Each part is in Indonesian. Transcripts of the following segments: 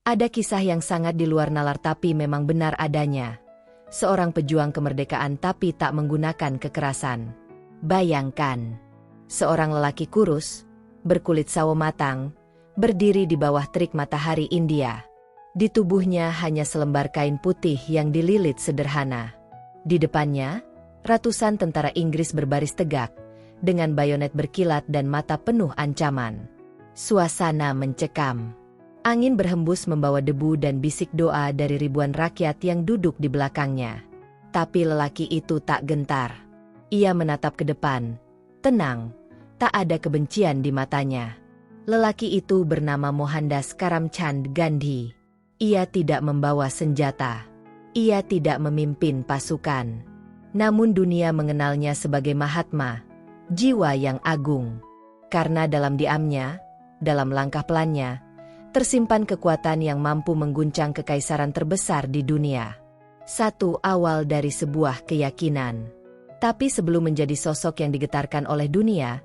Ada kisah yang sangat di luar nalar tapi memang benar adanya. Seorang pejuang kemerdekaan tapi tak menggunakan kekerasan. Bayangkan, seorang lelaki kurus, berkulit sawo matang, berdiri di bawah terik matahari India. Di tubuhnya hanya selembar kain putih yang dililit sederhana. Di depannya, ratusan tentara Inggris berbaris tegak, dengan bayonet berkilat dan mata penuh ancaman. Suasana mencekam. Angin berhembus membawa debu dan bisik doa dari ribuan rakyat yang duduk di belakangnya. Tapi lelaki itu tak gentar. Ia menatap ke depan. Tenang, tak ada kebencian di matanya. Lelaki itu bernama Mohandas Karamchand Gandhi. Ia tidak membawa senjata. Ia tidak memimpin pasukan. Namun dunia mengenalnya sebagai Mahatma, jiwa yang agung. Karena dalam diamnya, dalam langkah pelannya, tersimpan kekuatan yang mampu mengguncang kekaisaran terbesar di dunia. Satu awal dari sebuah keyakinan. Tapi sebelum menjadi sosok yang digetarkan oleh dunia,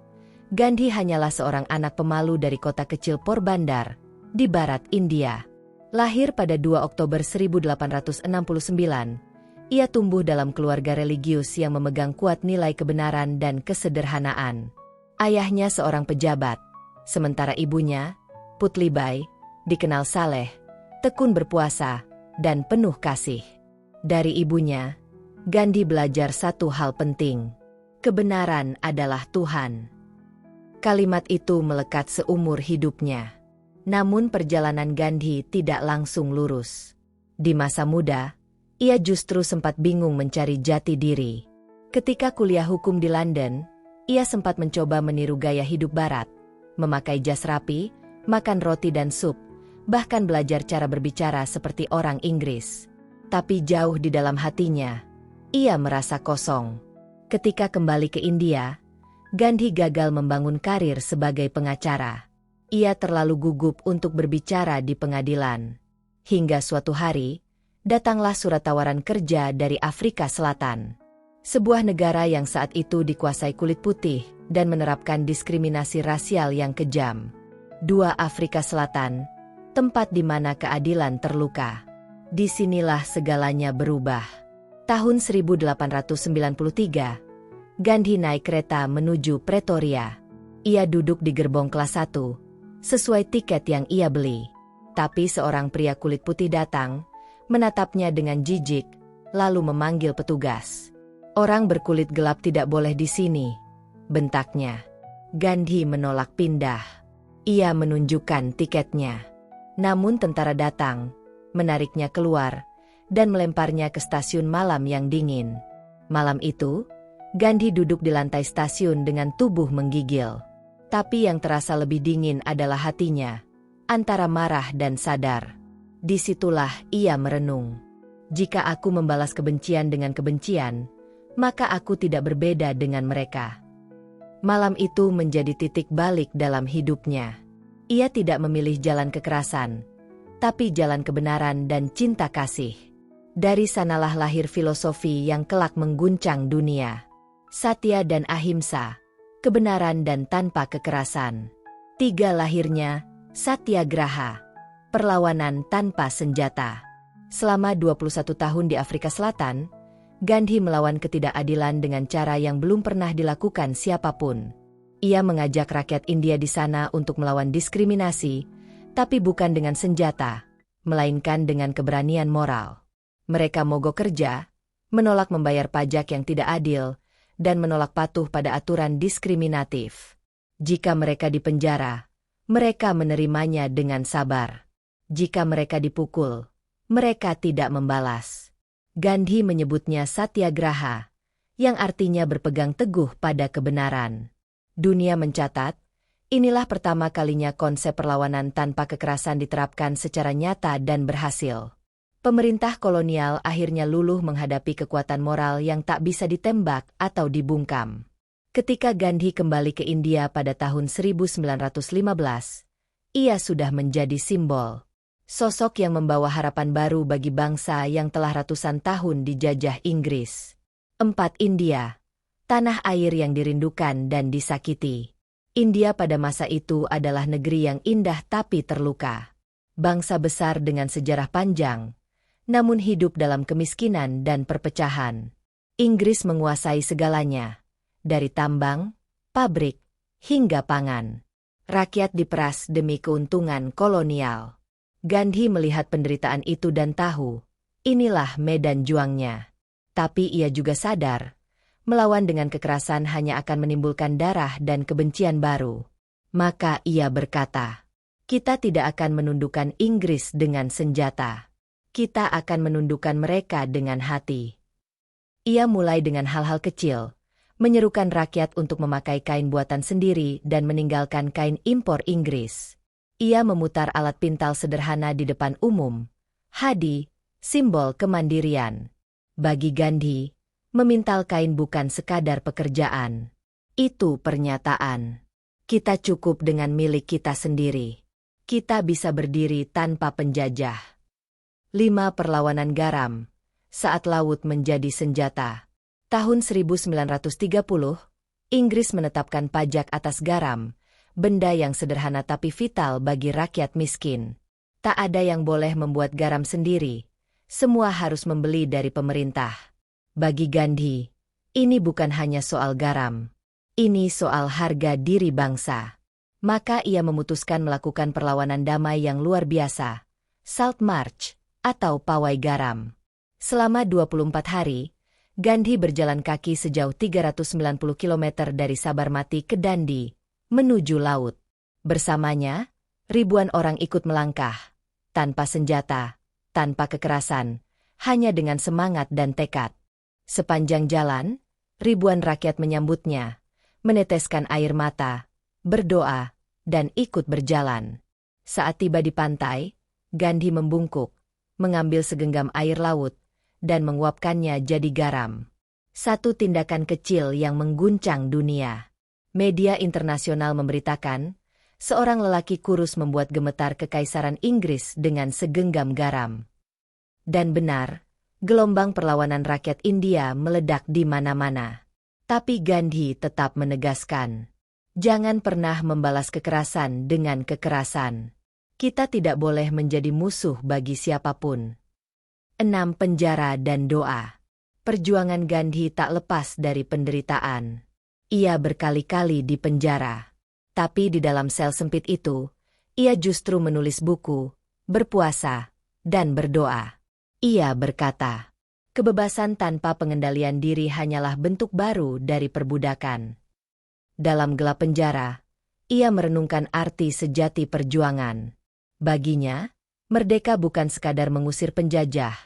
Gandhi hanyalah seorang anak pemalu dari kota kecil Porbandar, di barat India. Lahir pada 2 Oktober 1869, ia tumbuh dalam keluarga religius yang memegang kuat nilai kebenaran dan kesederhanaan. Ayahnya seorang pejabat, sementara ibunya, Putlibai, dikenal saleh, tekun berpuasa, dan penuh kasih. Dari ibunya, Gandhi belajar satu hal penting. Kebenaran adalah Tuhan. Kalimat itu melekat seumur hidupnya. Namun perjalanan Gandhi tidak langsung lurus. Di masa muda, ia justru sempat bingung mencari jati diri. Ketika kuliah hukum di London, ia sempat mencoba meniru gaya hidup barat, memakai jas rapi, makan roti dan sup, bahkan belajar cara berbicara seperti orang Inggris. Tapi jauh di dalam hatinya, ia merasa kosong. Ketika kembali ke India, Gandhi gagal membangun karir sebagai pengacara. Ia terlalu gugup untuk berbicara di pengadilan. Hingga suatu hari, datanglah surat tawaran kerja dari Afrika Selatan. Sebuah negara yang saat itu dikuasai kulit putih dan menerapkan diskriminasi rasial yang kejam. Afrika Selatan, tempat di mana keadilan terluka. Disinilah segalanya berubah. Tahun 1893, Gandhi naik kereta menuju Pretoria. Ia duduk di gerbong kelas 1, sesuai tiket yang ia beli. Tapi seorang pria kulit putih datang, menatapnya dengan jijik, lalu memanggil petugas. "Orang berkulit gelap tidak boleh di sini," bentaknya. Gandhi menolak pindah. Ia menunjukkan tiketnya. Namun tentara datang, menariknya keluar, dan melemparnya ke stasiun malam yang dingin. Malam itu, Gandhi duduk di lantai stasiun dengan tubuh menggigil. Tapi yang terasa lebih dingin adalah hatinya, antara marah dan sadar. Disitulah ia merenung. Jika aku membalas kebencian dengan kebencian, maka aku tidak berbeda dengan mereka. Malam itu menjadi titik balik dalam hidupnya. Ia tidak memilih jalan kekerasan, tapi jalan kebenaran dan cinta kasih. Dari sanalah lahir filosofi yang kelak mengguncang dunia. Satya dan Ahimsa, kebenaran dan tanpa kekerasan. 3 lahirnya, Satyagraha, perlawanan tanpa senjata. Selama 21 tahun di Afrika Selatan, Gandhi melawan ketidakadilan dengan cara yang belum pernah dilakukan siapapun. Ia mengajak rakyat India di sana untuk melawan diskriminasi, tapi bukan dengan senjata, melainkan dengan keberanian moral. Mereka mogok kerja, menolak membayar pajak yang tidak adil, dan menolak patuh pada aturan diskriminatif. Jika mereka dipenjara, mereka menerimanya dengan sabar. Jika mereka dipukul, mereka tidak membalas. Gandhi menyebutnya Satyagraha, yang artinya berpegang teguh pada kebenaran. Dunia mencatat, inilah pertama kalinya konsep perlawanan tanpa kekerasan diterapkan secara nyata dan berhasil. Pemerintah kolonial akhirnya luluh menghadapi kekuatan moral yang tak bisa ditembak atau dibungkam. Ketika Gandhi kembali ke India pada tahun 1915, ia sudah menjadi simbol. Sosok yang membawa harapan baru bagi bangsa yang telah ratusan tahun dijajah Inggris. 4. India, tanah air yang dirindukan dan disakiti. India pada masa itu adalah negeri yang indah tapi terluka. Bangsa besar dengan sejarah panjang, namun hidup dalam kemiskinan dan perpecahan. Inggris menguasai segalanya, dari tambang, pabrik, hingga pangan. Rakyat diperas demi keuntungan kolonial. Gandhi melihat penderitaan itu dan tahu, inilah medan juangnya. Tapi ia juga sadar, melawan dengan kekerasan hanya akan menimbulkan darah dan kebencian baru. Maka ia berkata, kita tidak akan menundukkan Inggris dengan senjata. Kita akan menundukkan mereka dengan hati. Ia mulai dengan hal-hal kecil, menyerukan rakyat untuk memakai kain buatan sendiri dan meninggalkan kain impor Inggris. Ia memutar alat pintal sederhana di depan umum. Hadi, simbol kemandirian. Bagi Gandhi, memintal kain bukan sekadar pekerjaan. Itu pernyataan. Kita cukup dengan milik kita sendiri. Kita bisa berdiri tanpa penjajah. 5. Perlawanan garam. Saat laut menjadi senjata. Tahun 1930, Inggris menetapkan pajak atas garam, benda yang sederhana tapi vital bagi rakyat miskin. Tak ada yang boleh membuat garam sendiri. Semua harus membeli dari pemerintah. Bagi Gandhi, ini bukan hanya soal garam. Ini soal harga diri bangsa. Maka ia memutuskan melakukan perlawanan damai yang luar biasa, Salt March, atau pawai garam. Selama 24 hari, Gandhi berjalan kaki sejauh 390 km dari Sabarmati ke Dandi, menuju laut. Bersamanya, ribuan orang ikut melangkah, tanpa senjata, tanpa kekerasan, hanya dengan semangat dan tekad. Sepanjang jalan, ribuan rakyat menyambutnya, meneteskan air mata, berdoa, dan ikut berjalan. Saat tiba di pantai, Gandhi membungkuk, mengambil segenggam air laut, dan menguapkannya jadi garam. Satu tindakan kecil yang mengguncang dunia. Media internasional memberitakan, seorang lelaki kurus membuat gemetar kekaisaran Inggris dengan segenggam garam. Dan benar, gelombang perlawanan rakyat India meledak di mana-mana. Tapi Gandhi tetap menegaskan, jangan pernah membalas kekerasan dengan kekerasan. Kita tidak boleh menjadi musuh bagi siapapun. 6. Penjara dan doa. Perjuangan Gandhi tak lepas dari penderitaan. Ia berkali-kali di penjara. Tapi di dalam sel sempit itu, ia justru menulis buku, berpuasa, dan berdoa. Ia berkata, kebebasan tanpa pengendalian diri hanyalah bentuk baru dari perbudakan. Dalam gelap penjara, ia merenungkan arti sejati perjuangan. Baginya, merdeka bukan sekadar mengusir penjajah,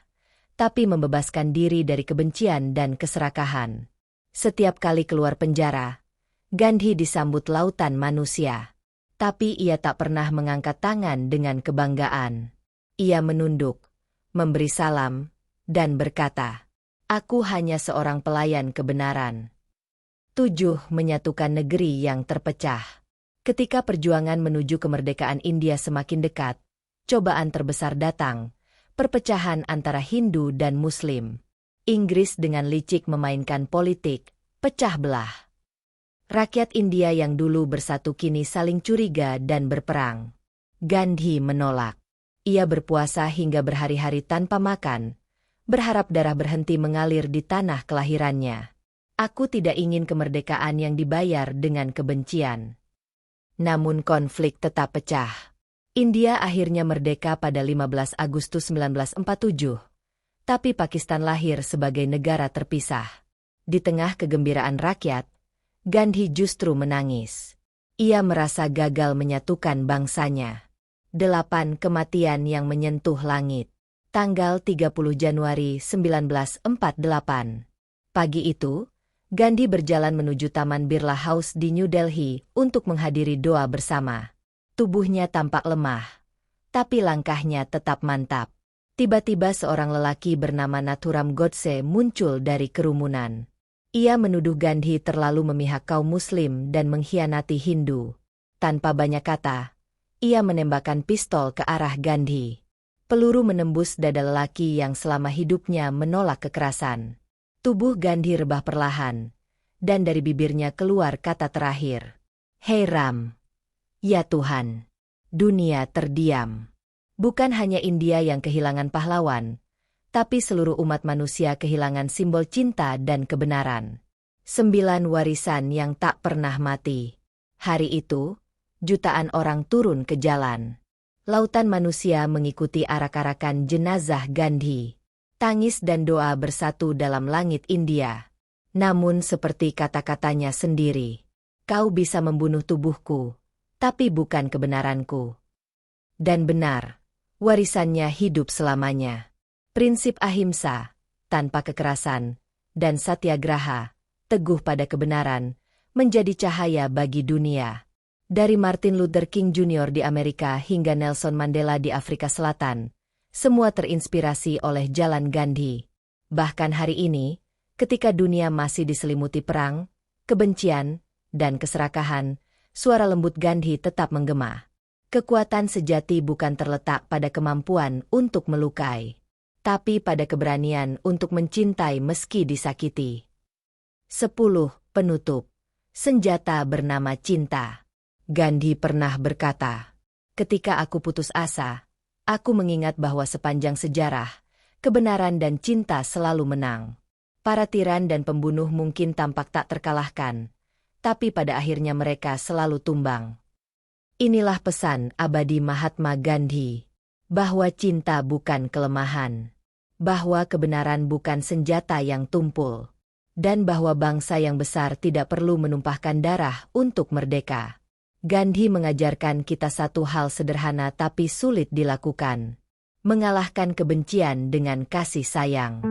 tapi membebaskan diri dari kebencian dan keserakahan. Setiap kali keluar penjara, Gandhi disambut lautan manusia. Tapi ia tak pernah mengangkat tangan dengan kebanggaan. Ia menunduk, memberi salam, dan berkata, aku hanya seorang pelayan kebenaran. 7. Menyatukan negeri yang terpecah. Ketika perjuangan menuju kemerdekaan India semakin dekat, cobaan terbesar datang, perpecahan antara Hindu dan Muslim. Inggris dengan licik memainkan politik, pecah belah. Rakyat India yang dulu bersatu kini saling curiga dan berperang. Gandhi menolak. Ia berpuasa hingga berhari-hari tanpa makan, berharap darah berhenti mengalir di tanah kelahirannya. Aku tidak ingin kemerdekaan yang dibayar dengan kebencian. Namun konflik tetap pecah. India akhirnya merdeka pada 15 Agustus 1947. Tapi Pakistan lahir sebagai negara terpisah. Di tengah kegembiraan rakyat, Gandhi justru menangis. Ia merasa gagal menyatukan bangsanya. 8. Kematian yang menyentuh langit. Tanggal 30 Januari 1948. Pagi itu, Gandhi berjalan menuju Taman Birla House di New Delhi untuk menghadiri doa bersama. Tubuhnya tampak lemah, tapi langkahnya tetap mantap. Tiba-tiba seorang lelaki bernama Nathuram Godse muncul dari kerumunan. Ia menuduh Gandhi terlalu memihak kaum Muslim dan mengkhianati Hindu. Tanpa banyak kata, ia menembakkan pistol ke arah Gandhi. Peluru menembus dada lelaki yang selama hidupnya menolak kekerasan. Tubuh Gandhi rebah perlahan, dan dari bibirnya keluar kata terakhir. Hei Ram. Ya Tuhan. Dunia terdiam. Bukan hanya India yang kehilangan pahlawan, tapi seluruh umat manusia kehilangan simbol cinta dan kebenaran. 9 warisan yang tak pernah mati. Hari itu, jutaan orang turun ke jalan. Lautan manusia mengikuti arak-arakan jenazah Gandhi. Tangis dan doa bersatu dalam langit India. Namun seperti kata-katanya sendiri, kau bisa membunuh tubuhku, tapi bukan kebenaranku. Dan benar, warisannya hidup selamanya. Prinsip ahimsa, tanpa kekerasan, dan satyagraha, teguh pada kebenaran, menjadi cahaya bagi dunia. Dari Martin Luther King Jr. di Amerika hingga Nelson Mandela di Afrika Selatan, semua terinspirasi oleh jalan Gandhi. Bahkan hari ini, ketika dunia masih diselimuti perang, kebencian, dan keserakahan, suara lembut Gandhi tetap menggema. Kekuatan sejati bukan terletak pada kemampuan untuk melukai, tapi pada keberanian untuk mencintai meski disakiti. 10. Penutup. Senjata bernama cinta. Gandhi pernah berkata, "Ketika aku putus asa, aku mengingat bahwa sepanjang sejarah, kebenaran dan cinta selalu menang. Para tiran dan pembunuh mungkin tampak tak terkalahkan, tapi pada akhirnya mereka selalu tumbang." Inilah pesan abadi Mahatma Gandhi, bahwa cinta bukan kelemahan, bahwa kebenaran bukan senjata yang tumpul, dan bahwa bangsa yang besar tidak perlu menumpahkan darah untuk merdeka. Gandhi mengajarkan kita satu hal sederhana tapi sulit dilakukan: mengalahkan kebencian dengan kasih sayang.